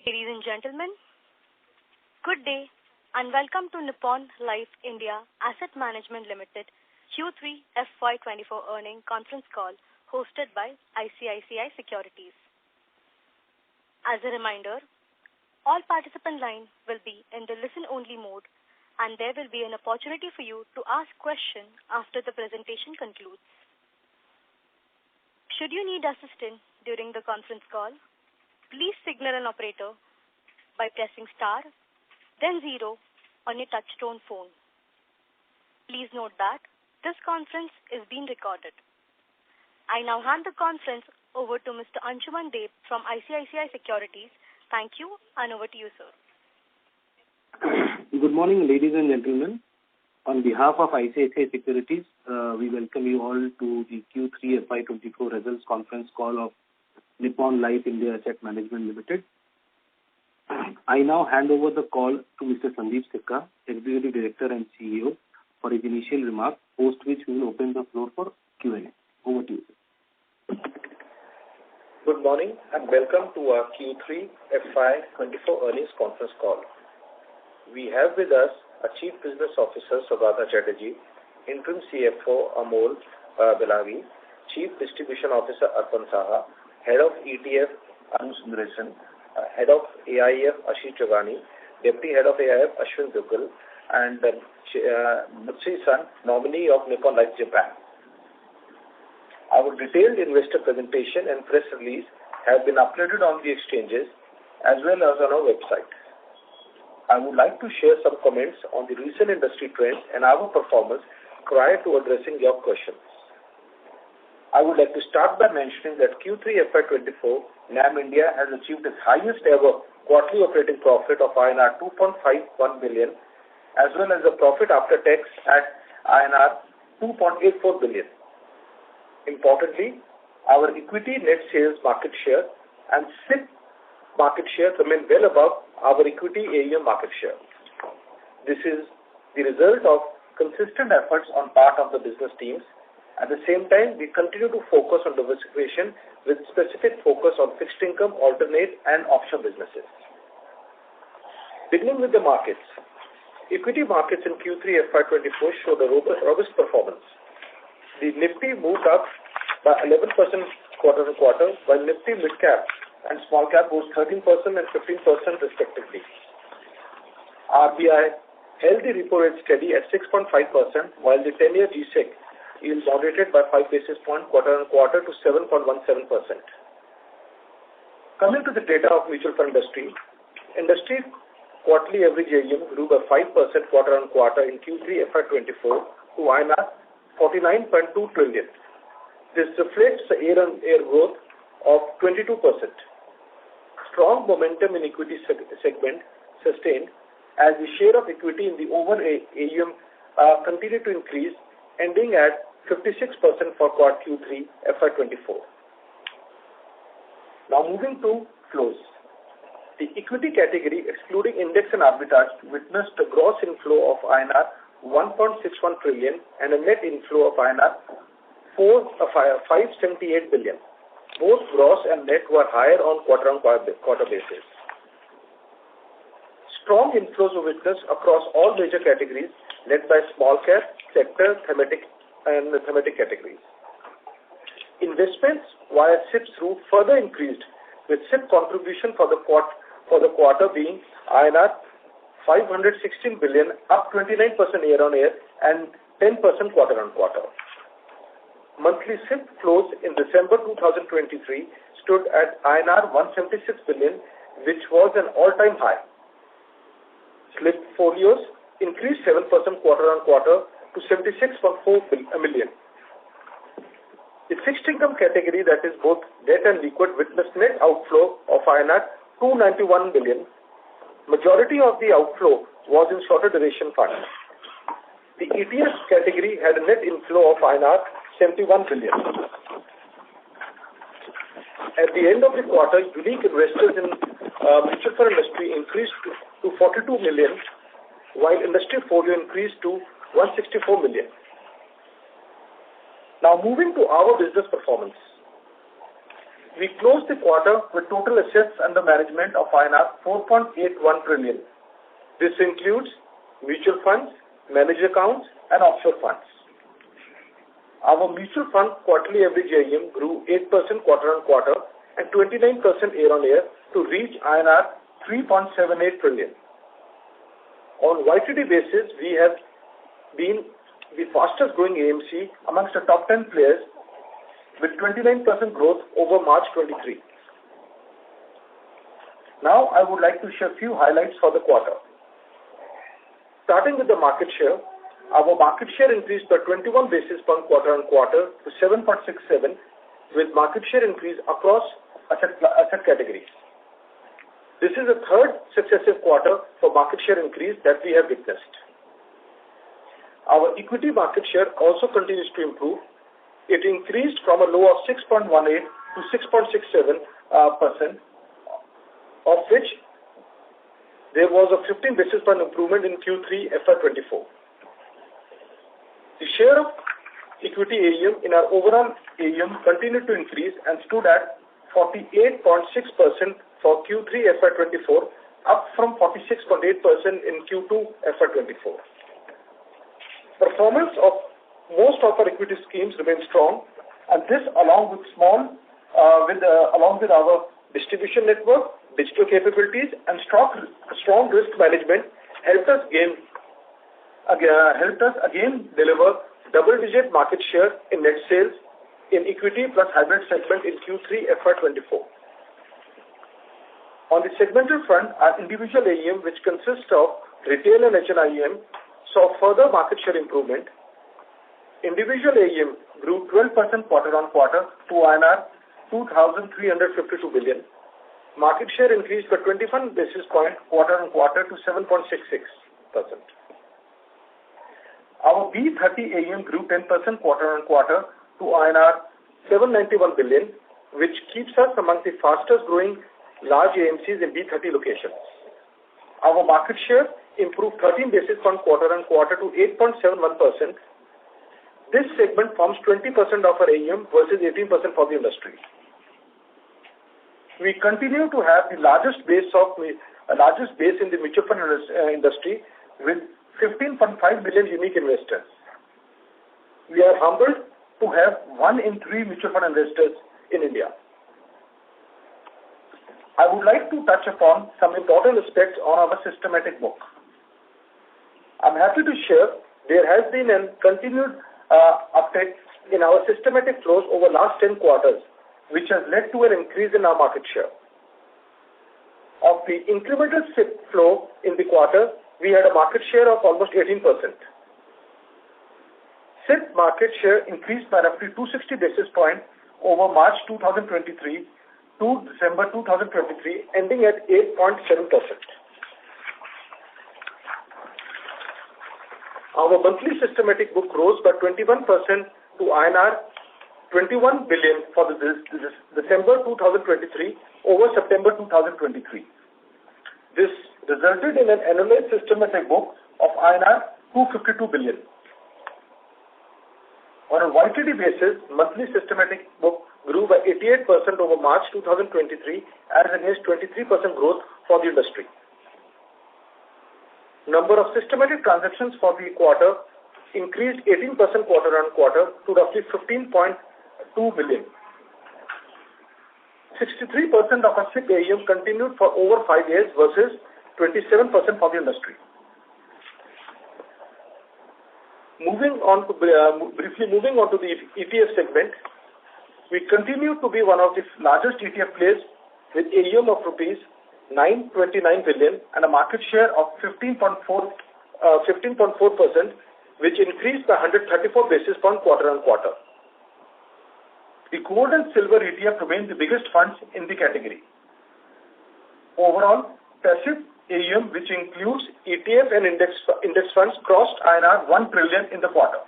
Ladies and gentlemen, good day and welcome to Nippon Life India Asset Management Limited Q3 FY2024 earnings conference call hosted by ICICI Securities. As a reminder, all participant lines will be in the listen-only mode and there will be an opportunity for you to ask questions after the presentation concludes. Should you need assistance during the conference call, please signal an operator by pressing star, then 0 on your touch-tone phone. Please note that this conference is being recorded. I now hand the conference over to Mr. Anshuman Deb from ICICI Securities. Thank you, and over to you, sir. Good morning, ladies and gentlemen. On behalf of ICICI Securities, we welcome you all to the Q3 FY24 results conference call of Nippon Life India Asset Management Limited. I now hand over the call to Mr. Sandeep Sikka, Executive Director and CEO, for his initial remarks, post which we will open the floor for Q&A. Over to you, sir. Good morning and welcome to our Q3 FY24 earnings conference call. We have with us our Chief Business Officer, Saugata Chatterjee, Interim CFO, Amol Bilagi, Chief Distribution Officer, Arpan Saha, Head of ETF, Anu Sundaresan, Head of AIF, Ashish Chogani, Deputy Head of AIF, Ashwin Duggal, and Mutsui-san, nominee of Nippon Life Japan. Our detailed investor presentation and press release have been uploaded on the exchanges as well as on our website. I would like to share some comments on the recent industry trends and our performance prior to addressing your questions. I would like to start by mentioning that Q3 FY24, NAM India has achieved its highest ever quarterly operating profit of INR 2.51 billion as well as a profit after tax at INR 2.84 billion. Importantly, our equity net sales market share and SIP market share remain well above our equity AUM market share. This is the result of consistent efforts on part of the business teams. At the same time, we continue to focus on diversification with specific focus on fixed income, alternate and offshore businesses. Beginning with the markets. Equity markets in Q3 FY24 showed a robust performance. The Nifty moved up by 11% quarter-on-quarter, while Nifty mid-cap and small-cap rose 13% and 15% respectively. RBI held the repo rate steady at 6.5%, while the 10-year G-Sec yield moderated by 5 basis points quarter-on-quarter to 7.17%. Coming to the data of mutual fund industry quarterly average AUM grew by 5% quarter-on-quarter in Q3 FY24 to INR 49.2 trillion. This reflects a year-on-year growth of 22%. Strong momentum in equity segment sustained as the share of equity in the overall AUM continued to increase, ending at 56% for quarter Q3 FY24. Now moving to flows. The equity category, excluding index and arbitrage, witnessed a gross inflow of INR 1.61 trillion and a net inflow of INR 578 billion. Both gross and net were higher on quarter-on-quarter basis. Strong inflows were witnessed across all major categories, led by small cap, sector, thematic categories. Investments via SIPs route further increased, with SIP contribution for the quarter being INR 516 billion, up 29% year-on-year and 10% quarter-on-quarter. Monthly SIP flows in December 2023 stood at INR 176 billion, which was an all-time high. SIP folios increased 7% quarter-on-quarter to 76.4 million. The fixed income category, that is both debt and liquid, witnessed net outflow of INR 291 billion. Majority of the outflow was in shorter duration funds. The ETF category had a net inflow of INR 71 billion. At the end of the quarter, unique investors in mutual fund industry increased to 42 million, while industry folio increased to 164 million. Now moving to our business performance. We closed the quarter with total assets under management of INR 4.81 trillion. This includes mutual funds, managed accounts, and offshore funds. Our mutual fund quarterly average AUM grew 8% quarter-on-quarter and 29% year-on-year to reach INR 3.78 trillion. On YTD basis, we have been the fastest growing AMC amongst the top 10 players with 29% growth over March 23. Now, I would like to share a few highlights for the quarter. Starting with the market share, our market share increased by 21 basis points quarter-on-quarter to 7.67, with market share increase across asset categories. This is the third successive quarter for market share increase that we have witnessed. Our equity market share also continues to improve. It increased from a low of 6.18 to 6.67%, of which there was a 15 basis point improvement in Q3 FY24. The share of equity AUM in our overall AUM continued to increase and stood at 48.6% for Q3 FY24, up from 46.8% in Q2 FY24. Performance of most of our equity schemes remains strong, and this, along with our distribution network, digital capabilities, and strong risk management, helped us again deliver double-digit market share in net sales in equity plus hybrid segment in Q3 FY24. On the segmental front, our individual AUM, which consists of retail and HNIM, saw further market share improvement. Individual AUM grew 12% quarter-on-quarter to INR 2,352 billion. Market share increased by 21 basis points quarter-on-quarter to 7.66%. Our B30 AUM grew 10% quarter-on-quarter to INR 791 billion, which keeps us among the fastest growing large AMCs in B30 locations. Our market share improved 13 basis points quarter-on-quarter to 8.71%. This segment forms 20% of our AUM versus 18% for the industry. We continue to have the largest base in the mutual fund industry with 15.5 million unique investors. We are humbled to have 1 in 3 mutual fund investors in India. I would like to touch upon some important aspects on our systematic book. I'm happy to share there has been a continued uptick in our systematic flows over last 10 quarters, which has led to an increase in our market share. Of the incremental SIP flow in the quarter, we had a market share of almost 18%. SIP market share increased by roughly 260 basis points over March 2023 to December 2023, ending at 8.7%. Our monthly systematic book rose by 21% to INR 21 billion for the December 2023 over September 2023. This resulted in an annualized systematic book of INR 252 billion. On a YTD basis, monthly systematic book grew by 88% over March 2023 as against 23% growth for the industry. Number of systematic transactions for the quarter increased 18% quarter-on-quarter to roughly 15.2 billion. 63% of our SIP AUM continued for over 5 years versus 27% for the industry. Briefly moving on to the ETF segment, we continue to be one of the largest ETF players with AUM of rupees 929 billion and a market share of 15.4%, which increased by 134 basis points quarter-on-quarter. The gold and silver ETF remains the biggest funds in the category. Overall, passive AUM, which includes ETF and index funds, crossed INR 1 trillion in the quarter.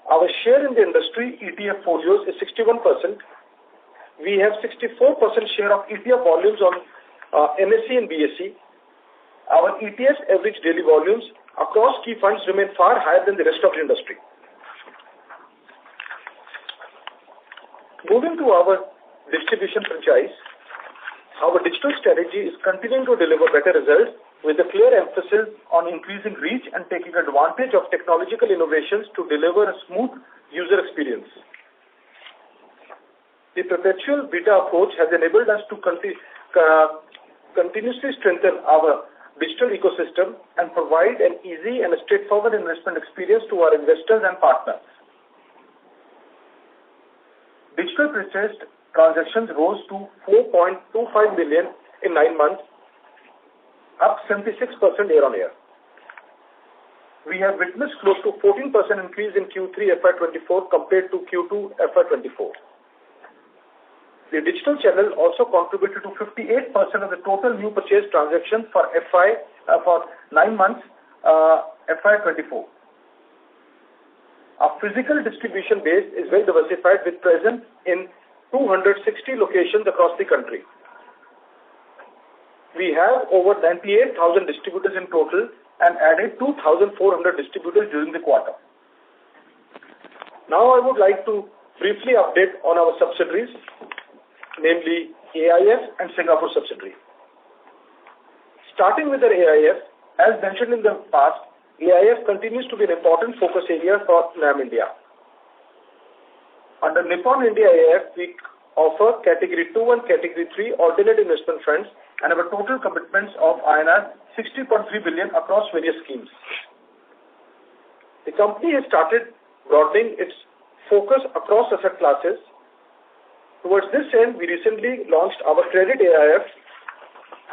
Our share in the industry ETF folios is 61%. We have 64% share of ETF volumes on NSE and BSE. Our ETF's average daily volumes across key funds remain far higher than the rest of the industry. Moving to our distribution franchise, our digital strategy is continuing to deliver better results with a clear emphasis on increasing reach and taking advantage of technological innovations to deliver a smooth user experience. The perpetual beta approach has enabled us to continuously strengthen our digital ecosystem and provide an easy and a straightforward investment experience to our investors and partners. Digital purchased transactions rose to 4.25 million in 9 months, up 76% year-on-year. We have witnessed close to 14% increase in Q3 FY24 compared to Q2 FY24. The digital channel also contributed to 58% of the total new purchase transactions for 9 months FY24. Our physical distribution base is well diversified with presence in 260 locations across the country. We have over 98,000 distributors in total and added 2,400 distributors during the quarter. Now I would like to briefly update on our subsidiaries, namely AIF and Singapore subsidiary. Starting with the AIF, as mentioned in the past, AIF continues to be an important focus area for NAM India. Under Nippon India AIF, we offer Category 2 and Category 3 alternate investment funds and have a total commitments of INR 60.3 billion across various schemes. The company has started broadening its focus across asset classes. Towards this end, we recently launched our credit AIF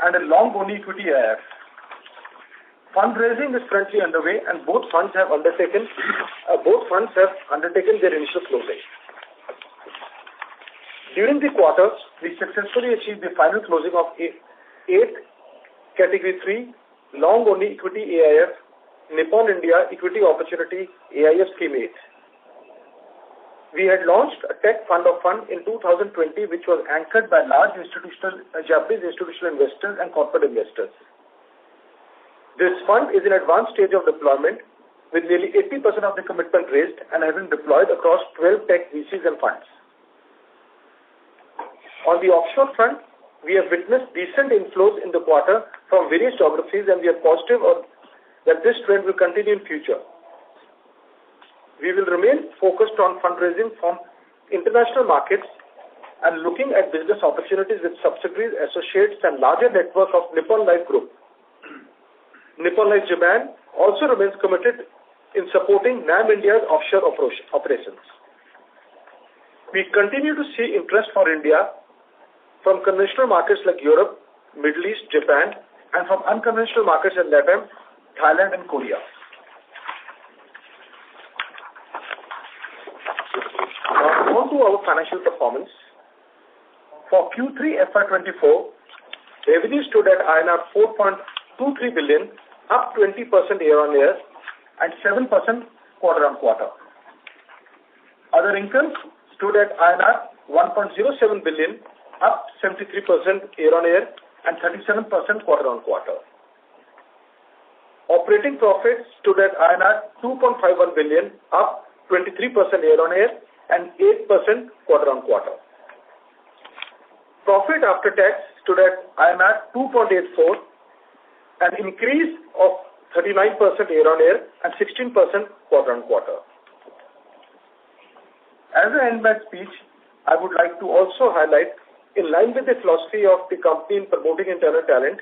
and a long-only equity AIF. Fundraising is currently underway, and both funds have undertaken their initial closing. During the quarter, we successfully achieved the final closing of 8 Category 3 long-only equity AIF, Nippon India Equity Opportunity AIF Scheme 8. We had launched a tech fund of fund in 2020, which was anchored by large Japanese institutional investors and corporate investors. This fund is in advanced stage of deployment, with nearly 80% of the commitment raised and having deployed across 12 tech VCs and funds. On the offshore front, we have witnessed decent inflows in the quarter from various geographies, and we are positive that this trend will continue in future. We will remain focused on fundraising from international markets and looking at business opportunities with subsidiaries, associates, and larger network of Nippon Life Group. Nippon Life Japan also remains committed in supporting NAM India's offshore operations. We continue to see interest for India from conventional markets like Europe, Middle East, Japan, and from unconventional markets in LATAM, Thailand, and Korea. Now, on to our financial performance. For Q3 FY24, revenue stood at INR 4.23 billion, up 20% year-on-year and 7% quarter-on-quarter. Other income stood at INR 1.07 billion, up 73% year-on-year and 37% quarter-on-quarter. Operating profits stood at INR 2.51 billion, up 23% year-on-year and 8% quarter-on-quarter. Profit after tax stood at INR 2.84, an increase of 39% year-on-year and 16% quarter-on-quarter. As an end my speech, I would like to also highlight, in line with the philosophy of the company in promoting internal talent,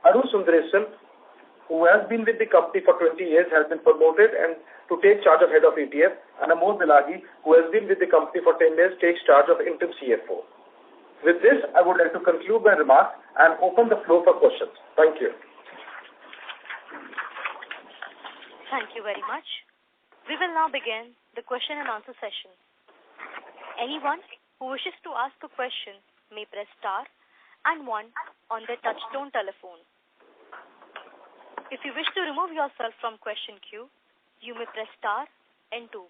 Arun Sundaresan, who has been with the company for 20 years, has been promoted and to take charge of head of ETF, and Amol Bilagi, who has been with the company for 10 years, takes charge of interim CFO. With this, I would like to conclude my remarks and open the floor for questions. Thank you. Thank you very much. We will now begin the question and answer session. Anyone who wishes to ask a question may press star and 1 on their touchtone telephone. If you wish to remove yourself from question queue, you may press star and 2.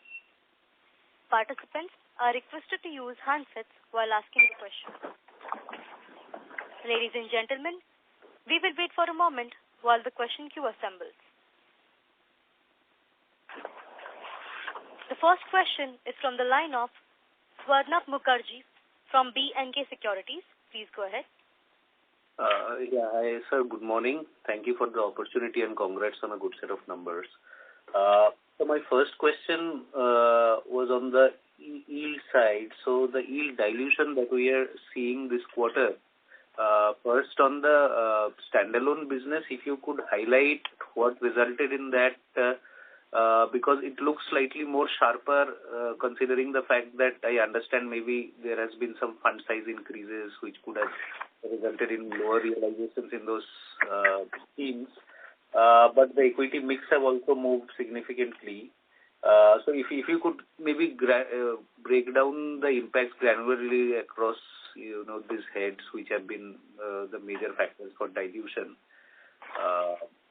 Participants are requested to use handsets while asking a question. Ladies and gentlemen, we will wait for a moment while the question queue assembles. The first question is from the line of Swarnabh Mukherjee from B&K Securities. Please go ahead. Hi, sir. Good morning. Thank you for the opportunity and congrats on a good set of numbers. So my first question was on the yield side. So the yield dilution that we are seeing this quarter, first on the standalone business, if you could highlight what resulted in that, because it looks slightly more sharper considering the fact that I understand maybe there has been some fund size increases which could have resulted in lower realizations in those schemes. But the equity mix have also moved significantly. So if you could maybe break down the impacts granularly across these heads which have been the major factors for dilution.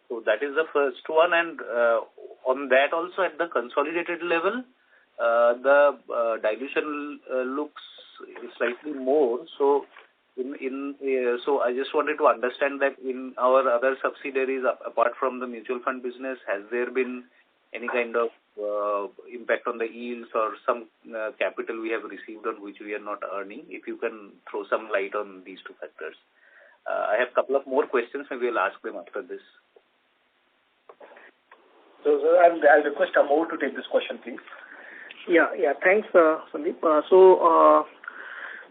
So that is the first one, and on that also at the consolidated level, the dilution looks slightly more. So so I just wanted to understand that in our other subsidiaries, apart from the mutual fund business, has there been any kind of impact on the yields or some capital we have received on which we are not earning? If you can throw some light on these two factors. I have a couple of more questions, maybe I'll ask them after this. So I'll request Amol to take this question, please. Yeah. Thanks, Sandeep. So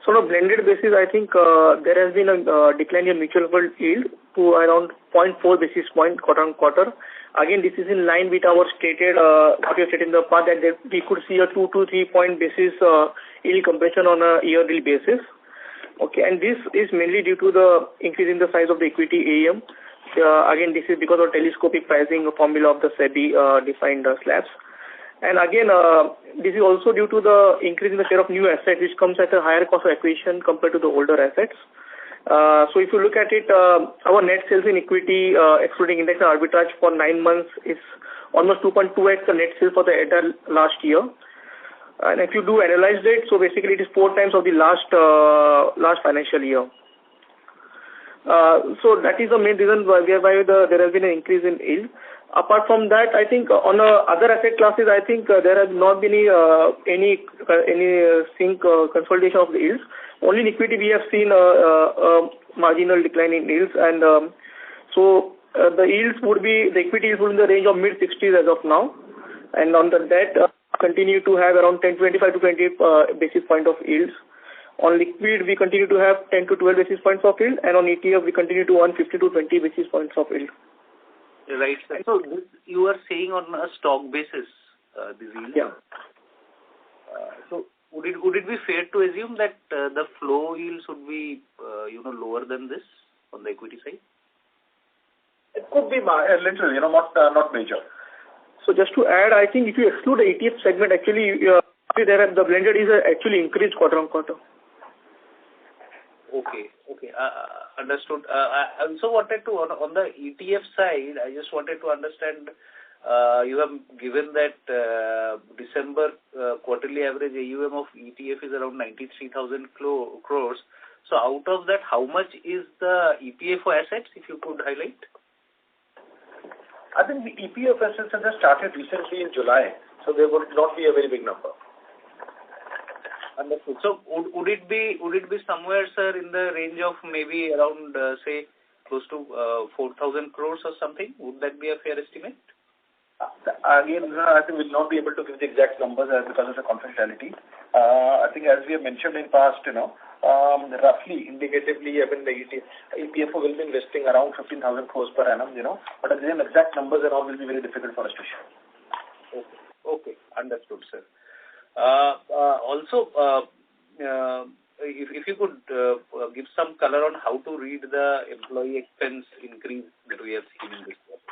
on a blended basis, I think there has been a decline in mutual fund yield to around 0.4 basis point quarter on quarter. Again, this is in line with our stated, what we have said in the past, that we could see a 2 to 3 point basis yield compression on a yearly basis. Okay, and this is mainly due to the increase in the size of the equity AUM. Again, this is because of telescopic pricing formula of the SEBI defined slabs. And again, this is also due to the increase in the share of new assets, which comes at a higher cost of acquisition compared to the older assets. So if you look at it, our net sales in equity, excluding index and arbitrage for 9 months, is almost 2.2x the net sales for the entire last year. And if you do analyze it, so basically it is 4 times of the last financial year. So that is the main reason why there has been an increase in yield. Apart from that, I think on other asset classes, I think there has not been any consolidation of the yields. Only in equity we have seen a marginal decline in yields, and so the yields would be, the equity yields would be in the range of mid-60s as of now, and on the debt continue to have around 25 to 28 basis point of yields. On liquid, we continue to have 10 to 12 basis points of yield, and on ETF, we continue to earn 50 to 20 basis points of yield. Right. So this you are saying on a stock basis, this yield? Yeah. So would it be fair to assume that the flow yields would be lower than this on the equity side? It could be a little, not major. So just to add, I think if you exclude the ETF segment, actually the blended is actually increased quarter on quarter. Okay. Understood. I also wanted to, on the ETF side, I just wanted to understand, you have given that December quarterly average AUM of ETF is around 93,000 crores. So out of that, how much is the EPFO assets, if you could highlight? I think the EPF assets have just started recently in July, so they would not be a very big number. Understood. So would it be somewhere, sir, in the range of maybe around say close to 4,000 crores or something? Would that be a fair estimate? Again, I think we'll not be able to give the exact numbers because of the confidentiality. I think as we have mentioned in past, roughly, indicatively, I mean the EPFO will be investing around 15,000 crores per annum, but again, exact numbers and all will be very difficult for us to share. Okay. Understood, sir. Also, if you could give some color on how to read the employee expense increase that we have seen in this quarter.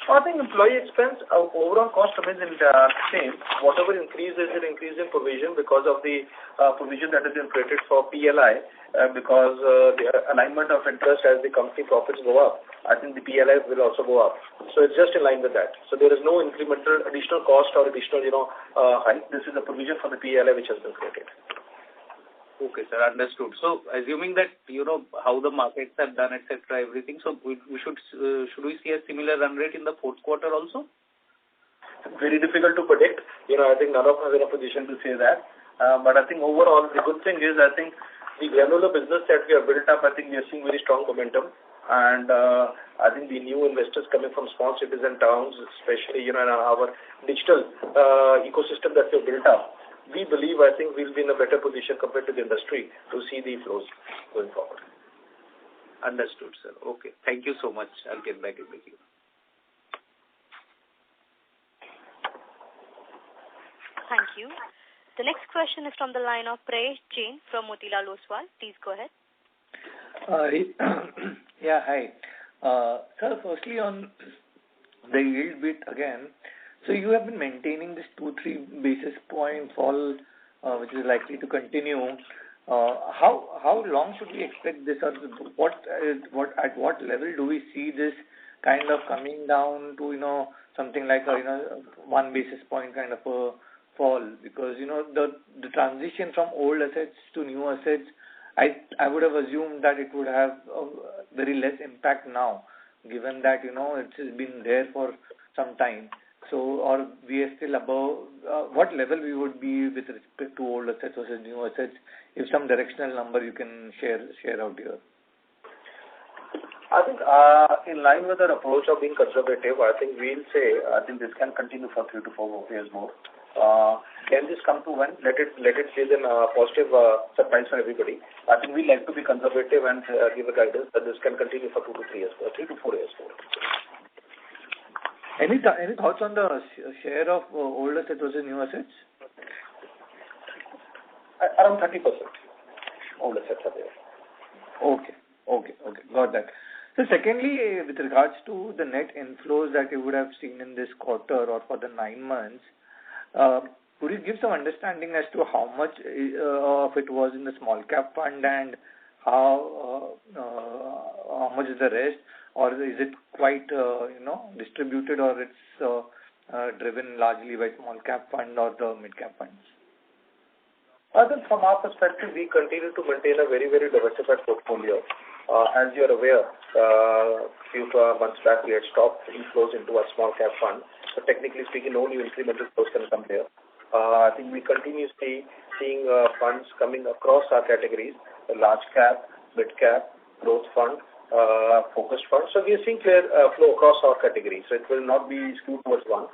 I think employee expense, overall cost remains in the same. Whatever increase is an increase in provision because of the provision that has been created for PLI, because the alignment of interest as the company profits go up. I think the PLI will also go up. So it's just in line with that. So there is no incremental additional cost or additional, hike. This is a provision for the PLI which has been created. Okay, sir, understood. So assuming that how the markets have done, etc., everything, so we should we see a similar run rate in the fourth quarter also? Very difficult to predict. I think none of us are in a position to say that. But I think overall, the good thing is, I think the granular business that we have built up, I think we are seeing very strong momentum. And I think the new investors coming from small cities and towns, especially, in our digital ecosystem that we have built up, we believe, I think we'll be in a better position compared to the industry to see the flows going forward. Understood, sir. Okay. Thank you so much. I'll get back in with you. Thank you. The next question is from the line of Prayesh Jain from Motilal Oswal. Please go ahead. Yeah, hi. Sir, firstly on the yield bit again, so you have been maintaining this 2-3 basis point fall, which is likely to continue. How long should we expect this, or at what level do we see this kind of coming down to, something like a, 1 basis point kind of a fall? Because, the transition from old assets to new assets, I would have assumed that it would have very less impact now, given that, it's been there for some time. So, or we are still above, what level we would be with respect to old assets versus new assets, if some directional number you can share out here. I think in line with our approach of being conservative, I think we'll say, I think this can continue for 3 to 4 years more. Can this come to when? Let it be then a positive surprise for everybody. I think we like to be conservative and give a guidance that this can continue for 2 to 3 years, 3 to 4 years more. Any thoughts on the share of old assets versus new assets? Around 30% old assets are there. Okay. Got that. So secondly, with regards to the net inflows that you would have seen in this quarter or for the 9 months, could you give some understanding as to how much of it was in the small cap fund and how much is the rest, or is it quite distributed, or it's driven largely by small cap fund or the mid cap funds? I think from our perspective, we continue to maintain a very, very diversified portfolio. As you are aware, a few months back we had stopped inflows into a small cap fund. So technically speaking, only incremental flows can come there. I think we continue seeing funds coming across our categories: the large cap, mid cap, growth fund, focused fund. So we are seeing clear flow across our categories. So it will not be skewed towards one.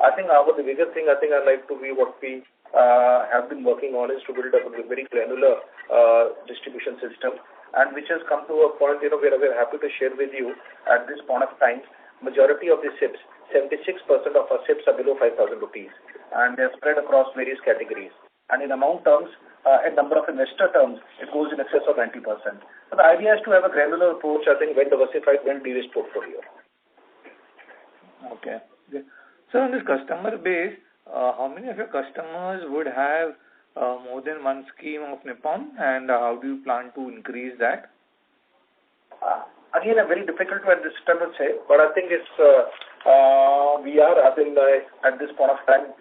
I think the biggest thing I'd like to be what we have been working on is to build up a very granular distribution system, and which has come to a point where we're happy to share with you at this point of time. Majority of the SIPs, 76% of our SIPs are below 5,000 rupees, and they're spread across various categories. And in amount terms, in number of investor terms, it goes in excess of 90%. So the idea is to have a granular approach, I think, well diversified, well de-risked portfolio. Okay. So on this customer base, how many of your customers would have more than one scheme of Nippon, and how do you plan to increase that? Again, very difficult to at this time to say, but I think it's we are, I think, at this point of time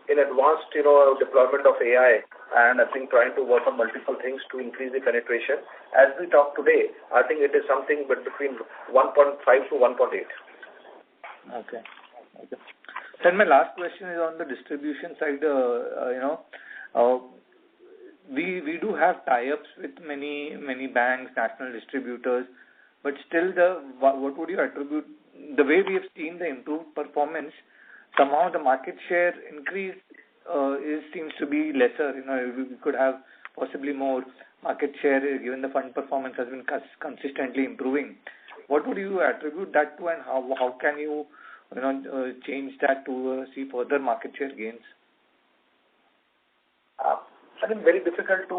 in advanced, deployment of AI, and I think trying to work on multiple things to increase the penetration. As we talk today, I think it is something between 1.5 to 1.8. Okay. Then my last question is on the distribution side. We do have tie-ups with many banks, national distributors, but still, what would you attribute the way we have seen the improved performance? Somehow the market share increase seems to be lesser. We could have possibly more market share given the fund performance has been consistently improving. What would you attribute that to, and how can you change that to see further market share gains? I think very difficult to,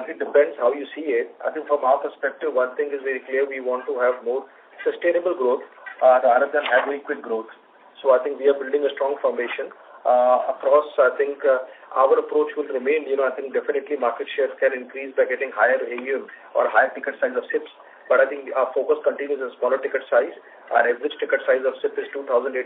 it depends how you see it. I think from our perspective, one thing is very clear: we want to have more sustainable growth rather than have very quick growth. So I think we are building a strong foundation across. I think our approach will remain, I think definitely market share can increase by getting higher AUM or higher ticket size of SIPs. But I think our focus continues on smaller ticket size. Our average ticket size of SIP is 2,803.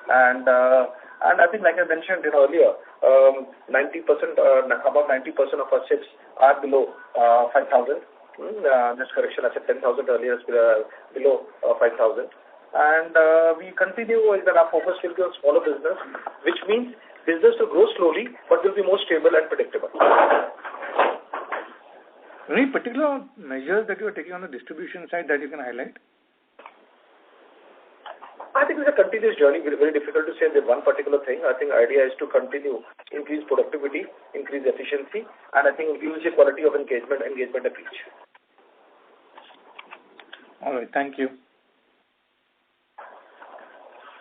And I think, like I mentioned earlier, 90%, about 90% of our SIPs are below 5,000. Just correction, I said 10,000 earlier, below 5,000. And we continue that our focus will be on smaller business, which means business will grow slowly, but will be more stable and predictable. Any particular measures that you are taking on the distribution side that you can highlight? I think it's a continuous journey. Very, very difficult to say that one particular thing. I think idea is to continue, increase productivity, increase efficiency, and I think increase the quality of engagement and reach. All right. Thank you.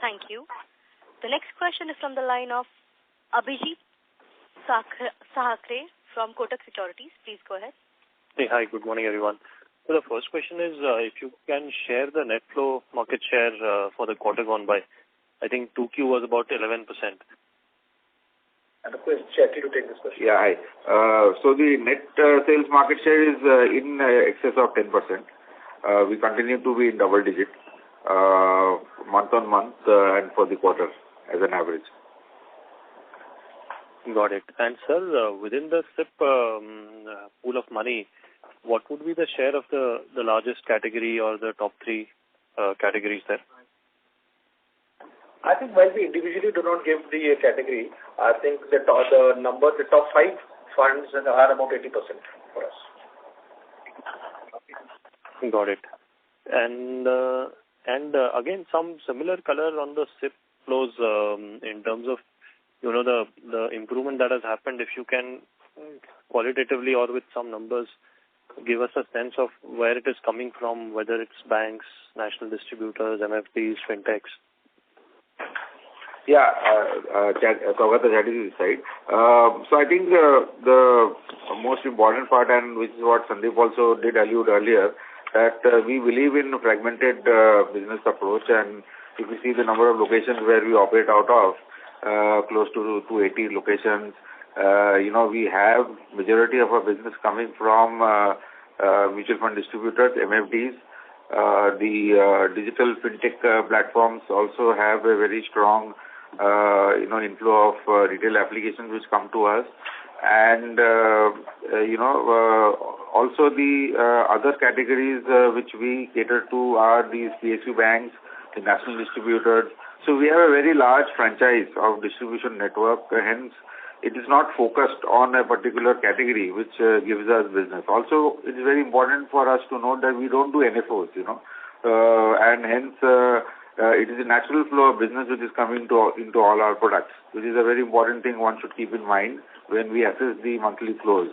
Thank you. The next question is from the line of Abhijit Sahakre from Kotak Securities. Please go ahead. Hey, hi. Good morning, everyone. So the first question is if you can share the net flow market share for the quarter gone by. I think 2Q was about 11%. And of course, Chetty to take this question. Yeah, hi. So the net sales market share is in excess of 10%. We continue to be in double digit month on month and for the quarter as an average. Got it. And sir, within the SIP pool of money, what would be the share of the largest category or the top three categories there? I think while we individually do not give the category, I think the top five funds are about 80% for us. Got it. And again, some similar color on the SIP flows in terms of the improvement that has happened. If you can qualitatively or with some numbers give us a sense of where it is coming from, whether it's banks, national distributors, MFDs, fintechs. Yeah, Saugata Chatterjee side. So I think the most important part, and which is what Sandeep also did allude earlier, that we believe in a fragmented business approach, and if you see the number of locations where we operate out of, close to 280 locations, we have majority of our business coming from mutual fund distributors, MFDs. The digital fintech platforms also have a very strong, inflow of retail applications which come to us. And, also the other categories which we cater to are these PSU banks, the national distributors. So we have a very large franchise of distribution network. Hence, it is not focused on a particular category which gives us business. Also, it is very important for us to note that we don't do NFOs, and hence it is a natural flow of business which is coming into all our products, which is a very important thing one should keep in mind when we assess the monthly flows.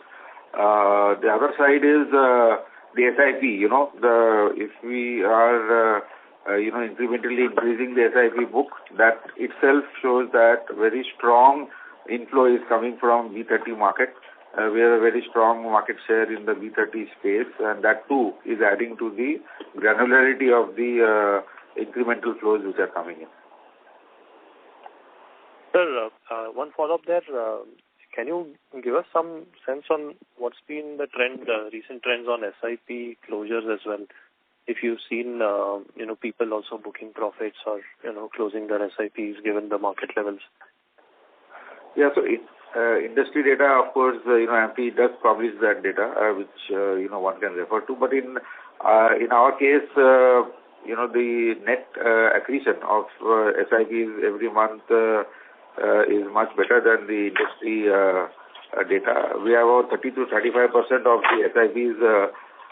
The other side is the SIP. If we are incrementally increasing the SIP book, that itself shows that very strong inflow is coming from B30 market. We have a very strong market share in the B30 space, and that too is adding to the granularity of the incremental flows which are coming in. Sir, one follow-up there. Can you give us some sense on what's been the trend, recent trends on SIP closures as well? If you've seen, people also booking profits or, closing their SIPs given the market levels. Yeah, so industry data, of course, AMP does publish that data, which, one can refer to. But in our case, the net accretion of SIPs every month is much better than the industry data. We have about 30 to 35% of the SIPs,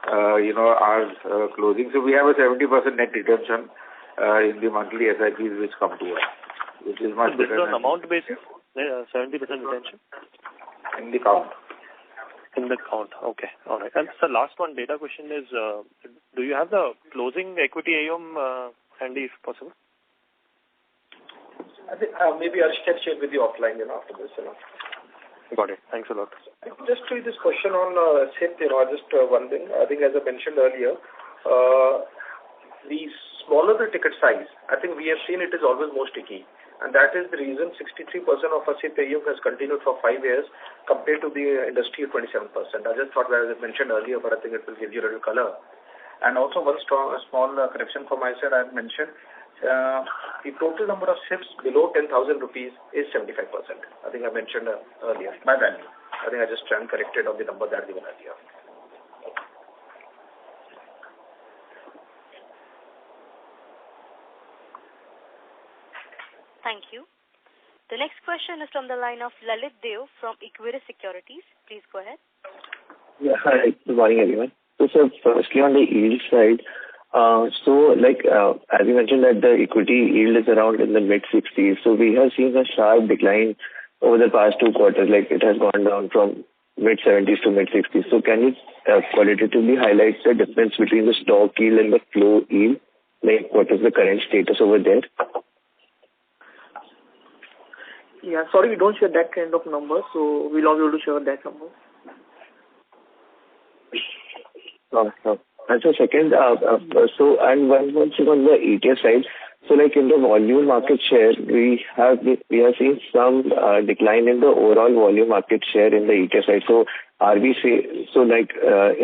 are closing. So we have a 70% net retention in the monthly SIPs which come to us, which is much better. This is on amount basis? 70% retention? In the count. In the count, okay. All right. And the last one data question is, do you have the closing equity AUM handy if possible? I think maybe I'll share with you offline after this. Got it. Thanks a lot. Just to this question on SIP, just one thing. I think as I mentioned earlier, the smaller the ticket size, I think we have seen it is always more sticky. And that is the reason 63% of our SIP AUM has continued for 5 years compared to the industry of 27%. I just thought that I mentioned earlier, but I think it will give you a little color. And also one small correction from my side, I had mentioned the total number of SIPs below 10,000 rupees is 75%. I think I mentioned earlier, by value. I think I just corrected on the number that given earlier. Thank you. The next question is from the line of Lalit Deo from Equirus Securities. Please go ahead. Yeah, hi. Good morning, everyone. So, sir, firstly on the yield side, as you mentioned that the equity yield is around in the mid-60s. So we have seen a sharp decline over the past 2 quarters. Like it has gone down from mid-70s to mid-60s. So can you qualitatively highlight the difference between the stock yield and the flow yield? Like what is the current status over there? Yeah, sorry, we don't share that kind of number, so we'll not be able to share that number. No. And so second, and one thing on the ETF side, so like in the volume market share, we have seen some decline in the overall volume market share in the ETF side. So in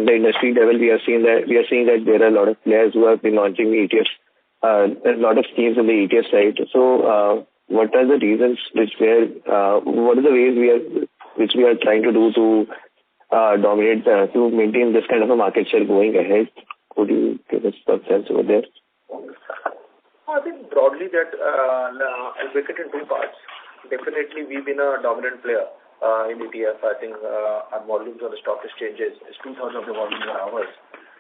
the industry level, we are seeing that there are a lot of players who have been launching ETFs, a lot of schemes on the ETF side. So what are the reasons what are the ways which we are trying to do to dominate, to maintain this kind of a market share going ahead? Could you give us some sense over there? I think broadly that I'll break it in 2 parts. Definitely, we've been a dominant player in ETF. I think our volumes on the stock exchanges is 2/3 of the volume are ours.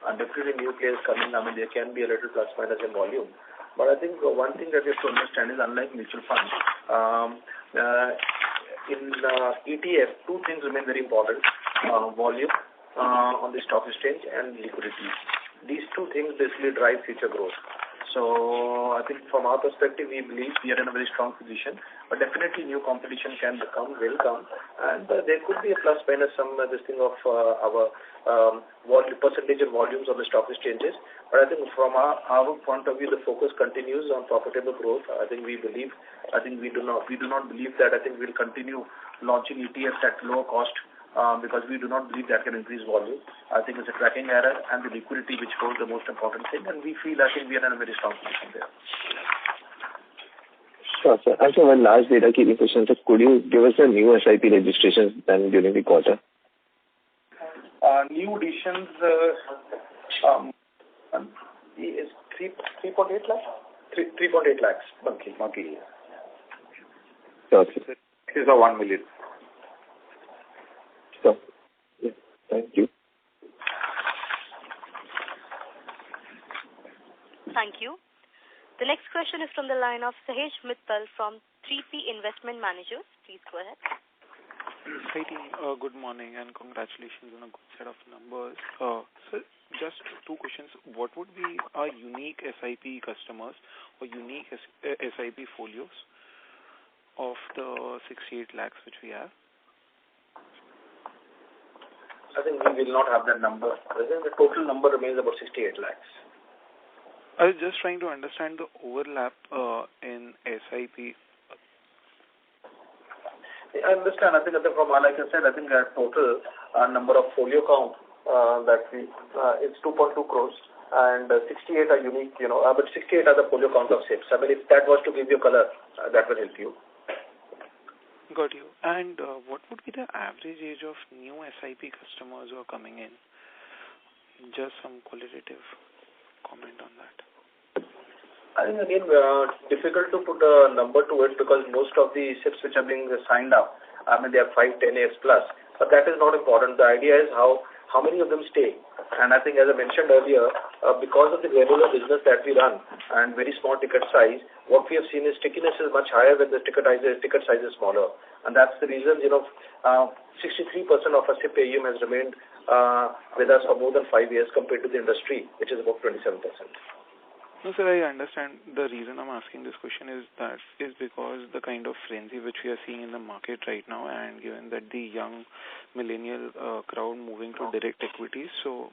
And definitely new players coming, I mean, there can be a little plus minus in volume. But I think one thing that we have to understand is unlike mutual funds, in ETF, 2 things remain very important, volume on the stock exchange and liquidity. These 2 things basically drive future growth. So I think from our perspective, we believe we are in a very strong position, but definitely new competition will come, and there could be a plus minus this thing of our percentage of volumes on the stock exchanges. But I think from our point of view, the focus continues on profitable growth. I think we do not believe that. I think we'll continue launching ETFs at low cost. Because we do not believe that can increase volume. I think it's a tracking error and the liquidity which holds the most important thing, and we feel I think we are in a very strong position there. Sure, sir. And so one last data keeping question, sir. Could you give us the new SIP registrations done during the quarter? New additions is 3.8 lakhs? 3.8 lakhs monthly. Sure, sir. It is a 1 million. So, yeah, thank you. Thank you. The next question is from the line of Sahej Mittal from 3P Investment Managers. Please go ahead. Hi team, good morning and congratulations on a good set of numbers. So just 2 questions. What would be our unique SIP customers or unique SIP folios of the 68 lakhs which we have? I think we will not have that number. I think the total number remains about 68 lakhs. I was just trying to understand the overlap in SIP. I understand. I think from like I said, I think our total number of folio count that it's 2.2 crores and 68 are unique, but 68 are the folio count of SIPs. I mean, if that was to give you color, that will help you. Got you. And what would be the average age of new SIP customers who are coming in? Just some qualitative comment on that. I think again, difficult to put a number to it because most of the SIPs which are being signed up, I mean, they are 5, 10 years plus. But that is not important. The idea is how many of them stay. And I think as I mentioned earlier, because of the granular business that we run and very small ticket size, what we have seen is stickiness is much higher when the ticket size is smaller. And that's the reason, 63% of our SIP AUM has remained with us for more than 5 years compared to the industry, which is about 27%. No, sir, I understand. The reason I'm asking this question is because the kind of frenzy which we are seeing in the market right now, and given that the young millennial crowd moving to direct equities, so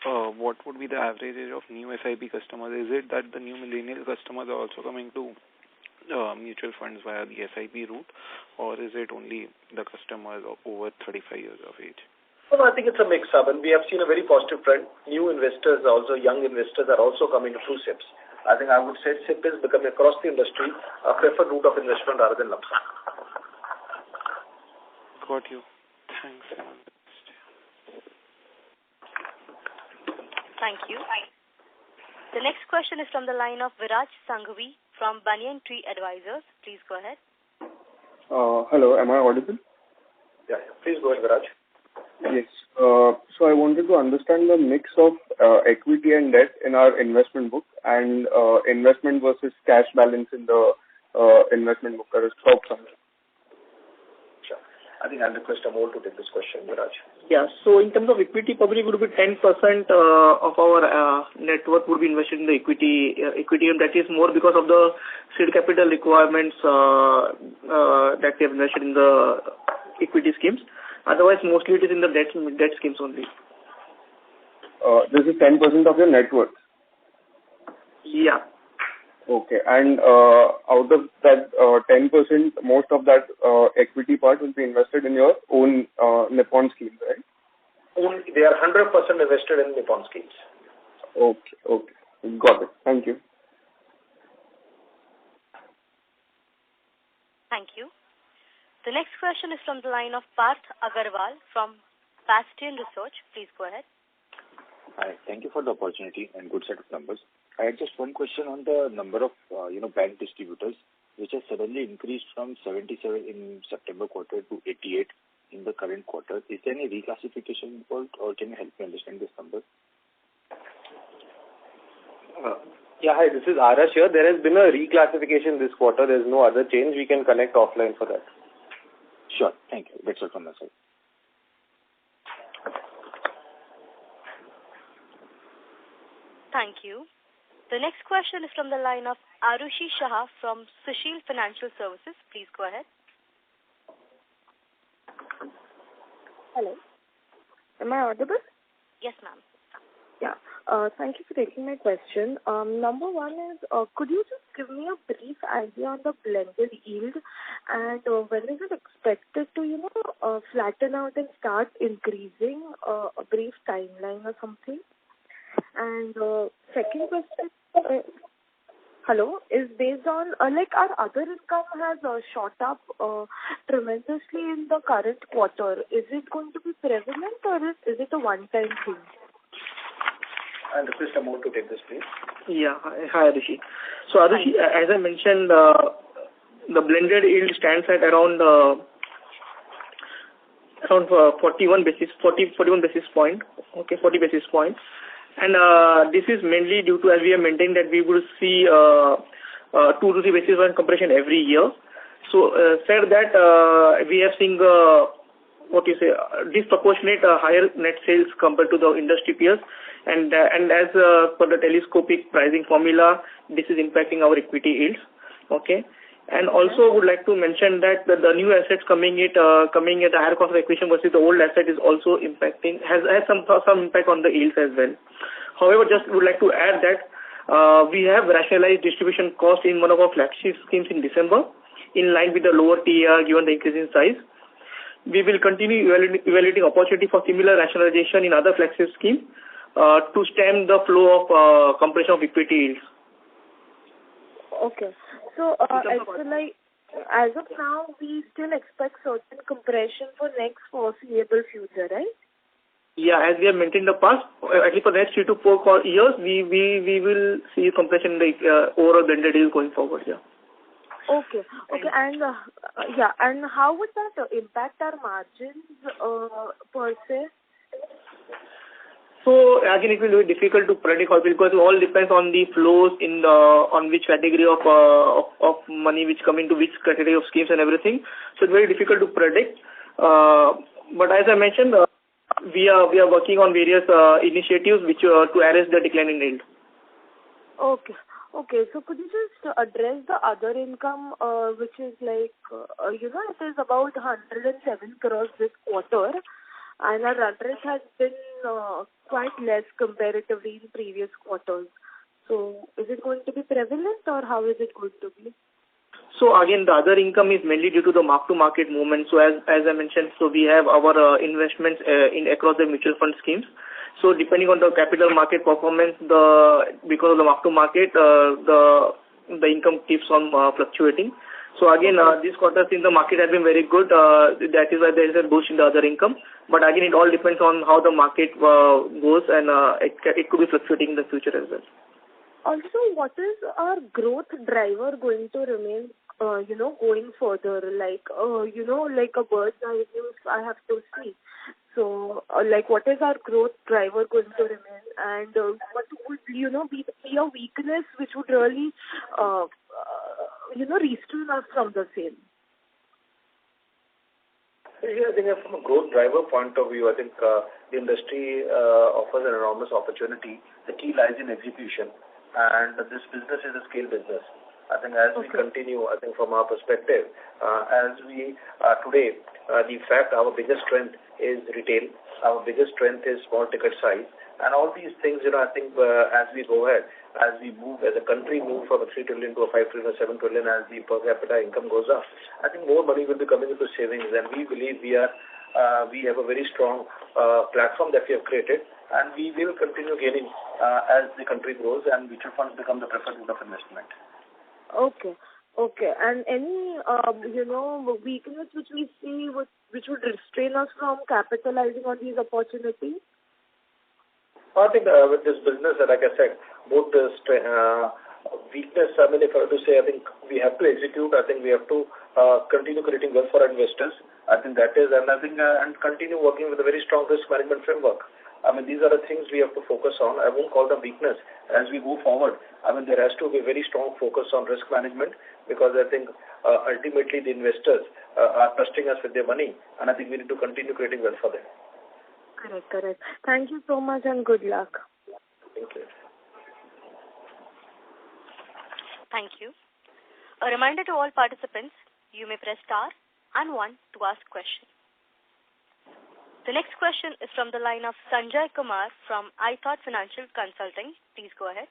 what would be the average age of new SIP customers? Is it that the new millennial customers are also coming to mutual funds via the SIP route, or is it only the customers of over 35 years of age? Well, I think it's a mix-up, and we have seen a very positive trend. New investors, also young investors, are also coming through SIPs. I think I would say SIP is becoming across the industry a preferred route of investment rather than lump sum. Got you. Thanks. Thank you. The next question is from the line of Viraj Sanghvi from Banyan Tree Advisors. Please go ahead. Hello, am I audible? Yeah. Please go ahead, Viraj. Yes. So I wanted to understand the mix of equity and debt in our investment book and investment versus cash balance in the investment book, that is stock fund. Sure. I think I'll request Amol to take this question, Viraj. Yeah. So in terms of equity, probably would be 10% of our net worth would be invested in the equity, and that is more because of the seed capital requirements that we have invested in the equity schemes. Otherwise, mostly it is in the debt schemes only. This is 10% of your net worth? Yeah. Okay. And out of that 10%, most of that equity part will be invested in your own Nippon schemes, right? They are 100% invested in Nippon schemes. Okay. Got it. Thank you. Thank you. The next question is from the line of Parth Agarwal from Bastion Research. Please go ahead. Hi. Thank you for the opportunity and good set of numbers. I had just one question on the number of bank distributors, which has suddenly increased from 77 in September quarter to 88 in the current quarter. Is there any reclassification involved, or can you help me understand this number? Hi, this is Arash here. There has been a reclassification this quarter. There is no other change. We can connect offline for that. Sure. Thank you. That's all from my side. Thank you. The next question is from the line of Arushi Shah from Sushil Financial Services. Please go ahead. Hello. Am I audible? Yes, ma'am. Yeah. Thank you for taking my question. Number one is, could you just give me a brief idea on the blended yield and when is it expected to, flatten out and start increasing, a brief timeline or something? And second question, is based on, our other income has shot up tremendously in the current quarter. Is it going to be prevalent or is it a one-time thing? I'll request Amol to take this, please. Yeah. Hi, Arushi. So, Arushi, as I mentioned, the blended yield stands at around 41 basis point. Okay, 40 basis points. And this is mainly due to, as we have maintained, that we will see 2 to 3 basis point compression every year. So, said that we have seen disproportionate higher net sales compared to the industry peers, and as per the telescopic pricing formula, this is impacting our equity yields. Okay. And also would like to mention that the new assets coming at a higher cost of acquisition versus the old asset is also impacting, has some impact on the yields as well. However, just would like to add that we have rationalized distribution cost in one of our flagship schemes in December, in line with the lower TER given the increase in size. We will continue evaluating opportunity for similar rationalization in other flagship schemes to stem the flow of compression of equity yields. Okay. So, as of now, we still expect certain compression for next foreseeable future, right? Yeah, as we have maintained in the past, at least for the next 3 to 4 years, we will see compression in the overall blended yield going forward. Yeah. Okay, and and how would that impact our margins per se? So again, it will be difficult to predict because it all depends on the flows on which category of money which come into which category of schemes and everything. So it's very difficult to predict. But as I mentioned, we are working on various initiatives which to arrest the decline in yield. Okay. So could you just address the other income, which is it is about 107 crores this quarter, and our run rate has been quite less comparatively in previous quarters. So is it going to be prevalent or how is it going to be? So again, the other income is mainly due to the mark-to-market movement. So as I mentioned, so we have our investments across the mutual fund schemes. So depending on the capital market performance, because of the mark-to-market, the income keeps on fluctuating. So again, this quarter, since the market has been very good, that is why there is a boost in the other income. But again, it all depends on how the market goes, and it could be fluctuating in the future as well. Also, what is our growth driver going to remain going further, like like a bird's eye view I have to see. So, what is our growth driver going to remain, and what would be a weakness which would really restrain us from the same? Yeah, I think from a growth driver point of view, I think the industry offers an enormous opportunity. The key lies in execution, and this business is a scale business. I think as we continue, I think from our perspective, as we today, the fact our biggest strength is retail, our biggest strength is small ticket size, and all these things, I think as we go ahead, as we move, as a country move from a 3 trillion to a 5 trillion or 7 trillion, as the per capita income goes up, I think more money will be coming into savings, and we believe we have a very strong platform that we have created, and we will continue gaining as the country grows and mutual funds become the preferred mode of investment. Okay. And any, weakness which we see which would restrain us from capitalizing on these opportunities? I think with this business, like I said, both the weakness, I mean, if I were to say, I think we have to execute. I think we have to continue creating wealth for our investors. I think that is, and I think, and continue working with a very strong risk management framework. I mean, these are the things we have to focus on. I won't call them weakness. As we go forward, I mean, there has to be a very strong focus on risk management, because I think ultimately the investors are trusting us with their money, and I think we need to continue creating wealth for them. Correct. Thank you so much and good luck. Thank you. Thank you. A reminder to all participants, you may press star and 1 to ask questions. The next question is from the line of Sanjay Kumar from iThought Financial Consulting. Please go ahead.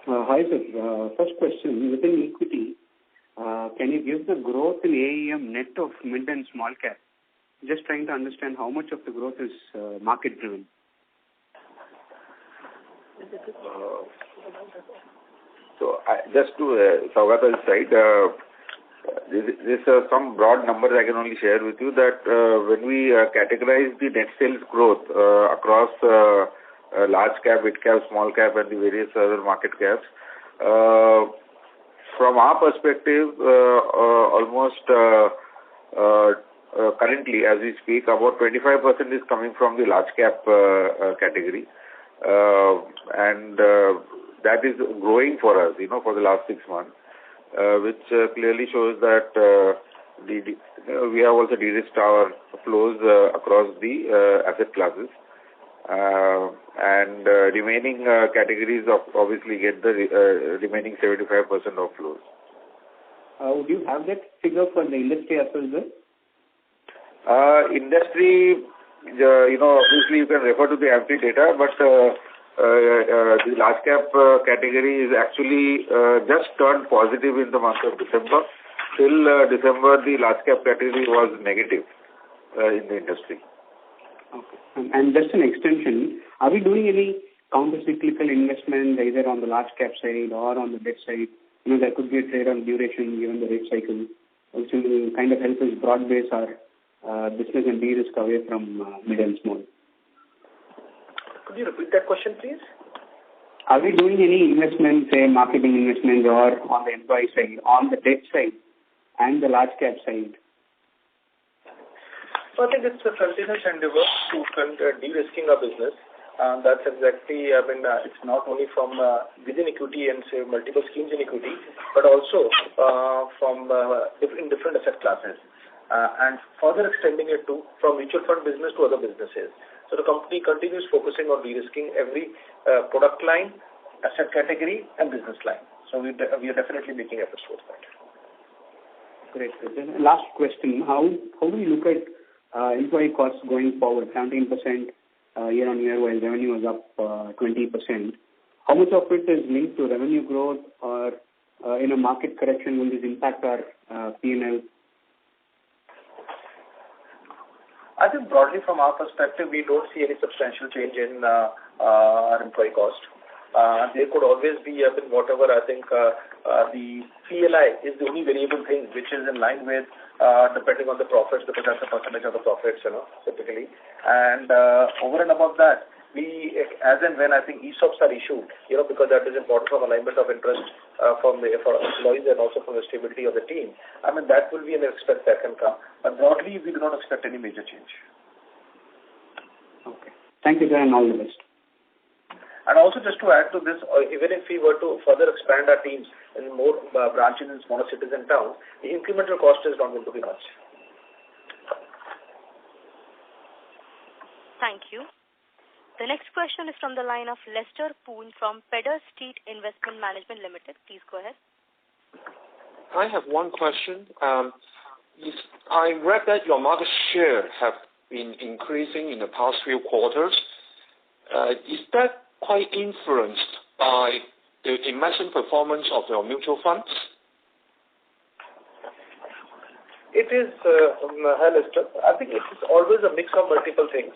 Hi, sir. First question, within equity, can you give the growth in AEM net of mid and small cap? Just trying to understand how much of the growth is market-driven. Just to Saugata's side, there's some broad numbers I can only share with you that when we categorize the net sales growth across large cap, mid cap, small cap, and the various other market caps, from our perspective, almost currently, as we speak, about 25% is coming from the large cap category, and that is growing for us, for the last 6 months, which clearly shows that we have also de-risked our flows across the asset classes, and remaining categories obviously get the remaining 75% of flows. Would you have that figure for the industry as well? Industry, obviously you can refer to the AMFI data, but the large cap category is actually just turned positive in the month of December. Till December, the large cap category was negative in the industry. Okay. And just an extension, are we doing any counter-cyclical investment either on the large cap side or on the debt side? There could be a trade on duration given the rate cycle, which will kind of help us broad base our business and de-risk away from mid and small. Could you repeat that question, please? Are we doing any investment, say marketing investments or on the employee side, on the debt side and the large cap side? So I think it's a continuous endeavor to de-risking our business. That's exactly, it's not only from within equity and say multiple schemes in equity, but also from in different asset classes. And further extending it from mutual fund business to other businesses. So the company continues focusing on de-risking every product line, asset category, and business line. So we are definitely making efforts towards that. Great. Last question: How do we look at employee costs going forward? 17% year on year, while revenue is up 20%. How much of it is linked to revenue growth, or in a market correction will this impact our P&L? I think broadly from our perspective, we don't see any substantial change in our employee cost. There could always be, whatever, I think the PLI is the only variable thing which is in line with depending on the profits, because that's a percentage of the profits, typically. And over and above that, we, as and when I think ESOPs are issued, because that is important for alignment of interest for employees and also for the stability of the team. I mean, that will be an expense that can come. But broadly, we do not expect any major change. Okay. Thank you, sir, and all the best. And also just to add to this, even if we were to further expand our teams in more branches in smaller cities and towns, the incremental cost is not going to be much. Thank you. The next question is from the line of Lester Poon from Pedder Street Investment Management Limited. Please go ahead. I have one question. I read that your market share have been increasing in the past few quarters. Is that quite influenced by the investment performance of your mutual funds? It is, hi Lester. I think it is always a mix of multiple things.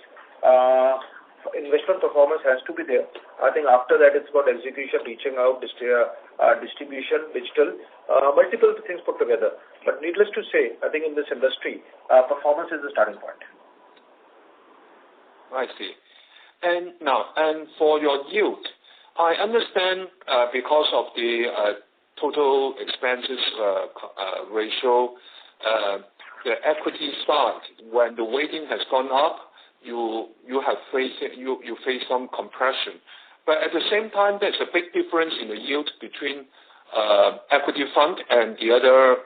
Investment performance has to be there. I think after that it's about execution, reaching out, distribution, digital, multiple things put together. But needless to say, I think in this industry, performance is the starting point. I see. And for your yield, I understand because of the total expenses ratio, the equity side, when the weighting has gone up, you face some compression. But at the same time, there's a big difference in the yield between equity fund and the other,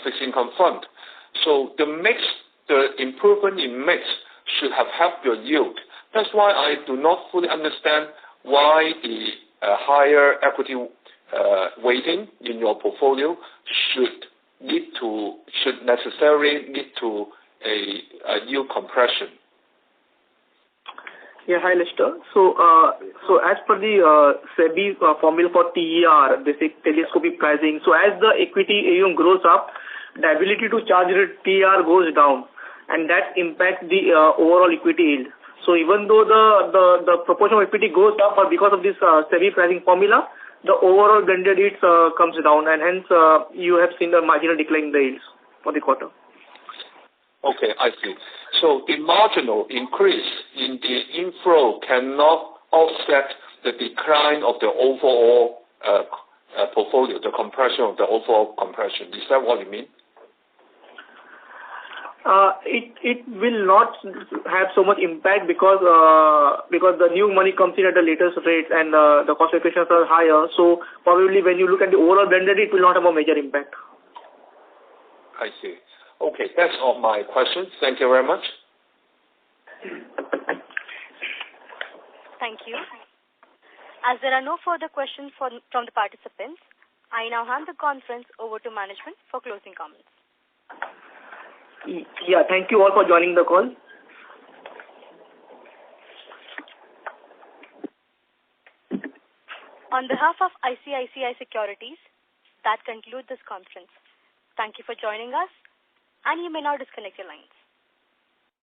fixed income fund. So the improvement in mix should have helped your yield. That's why I do not fully understand why the higher equity weighting in your portfolio should necessarily lead to a yield compression. Yeah, hi Lester. So as per the SEBI formula for TER, basic telescopic pricing, so as the equity AUM grows up, the ability to charge TER goes down, and that impacts the overall equity yield. So even though the proportion of equity goes up, but because of this SEBI pricing formula, the overall blended yields comes down, and hence you have seen the marginal decline in the yields for the quarter. Okay, I see. So the marginal increase in the inflow cannot offset the decline of the overall portfolio, the compression of the overall compression. Is that what you mean? It will not have so much impact because the new money comes in at the latest rates and the cost equations are higher. So probably when you look at the overall blended, it will not have a major impact. I see. Okay, that's all my questions. Thank you very much. Thank you. As there are no further questions from the participants, I now hand the conference over to management for closing comments. Yeah, thank you all for joining the call. On behalf of ICICI Securities, that concludes this conference. Thank you for joining us, and you may now disconnect your lines.